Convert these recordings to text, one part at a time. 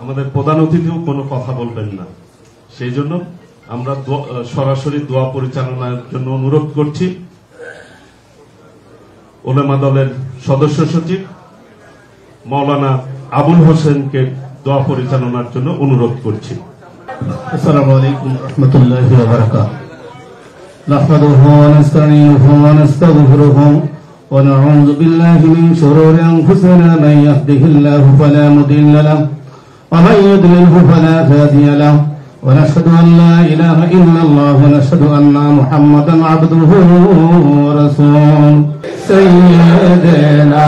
আমাদের প্রধান অতিথিও কোনো কথা বলবেন না। সেই জন্য আমরা সরাসরি দোয়া পরিচালনার জন্য অনুরোধ করছি উলেমা দলের সদস্য সচিব মাওলানা আবুল হোসেনকে দোয়া পরিচালনার জন্য অনুরোধ করছি। আসসালামু আলাইকুম ওয়া রাহমাতুল্লাহি ওয়া বারাকাতুহু। নাহমাদুহু ওয়া নাস্তাঈনুহু ওয়া নাস্তাগফিরুহু ওয়া নাউযু বিল্লাহি মিন শুরুরি আনফুসিনা মান ইয়াহদিহিল্লাহু ফালা মুদিল্লা লাহু ওয়া মান ইউদ্লিলহু ফালা হাদিয়া লাহু ওয়া নাশহাদু আন লা ইলাহা ইল্লাল্লাহু ওয়া নাশহাদু আন্না মুহাম্মাদান আবদুহু ওয়া রাসূলুহু সাইয়্যিদুনা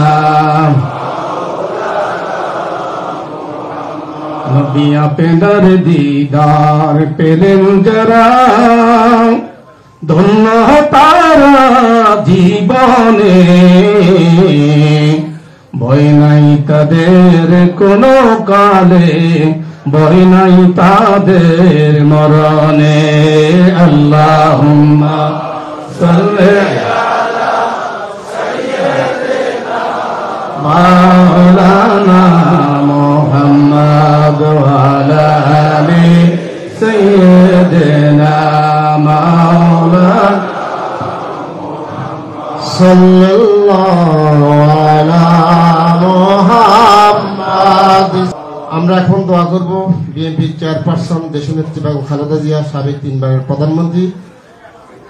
নবী আপনার দিদার পেলেন যারা ধন্য তারা জীবনে ভয় নাই তাদের কোনো কালে ভয় নাই তাদের মরণে আল্লাহুম্মা সাল্লি আলা সাইয়্যিদিনা মাওলানা মুহাম্মদ ওয়া আলা আলি সাইয়্যিদিনা মাওলানা সাল্লাল্লাহু আলা মুহাম্মদ। আমরা এখন দোয়া করব বিএনপির চেয়ারপারসন দেশনেত্রী বেগম খালেদা জিয়া, সাবেক 3 বারের প্রধানমন্ত্রী,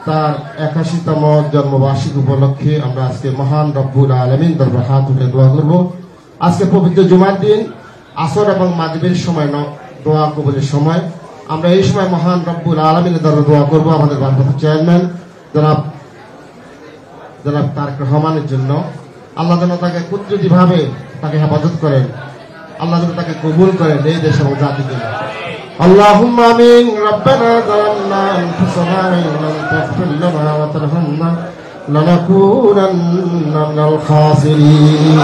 তার 81তম জন্মবার্ষিকী উপলক্ষে আমরা আজকে মহান রব্বুল আলামিন দরবারে হাত উঠে দোয়া করব। আজকে পবিত্র জুমার দিন, আসর এবং মাগরিবের সময় দোয়া কবুলের সময়। আমরা এই সময় মহান রব্বুল আলামিনের দরবারে দোয়া করব আমাদের ভারপ্রাপ্ত চেয়ারম্যান জনাব তারেক রহমানের জন্য। আল্লাহ যেন তাকে কুদরতিভাবে তাকে হেফাজত করেন, আল্লাহ যেন তাকে কবুল করেন এই দেশ এবং জাতিকে। আল্লাহুম্মা আমিন। রব্বানা যালামনা আনফুসানা ওয়া ইন লাম তাগফির লানা ওয়া তারহামনা লানাকুনান্না মিনাল খাসিরিন।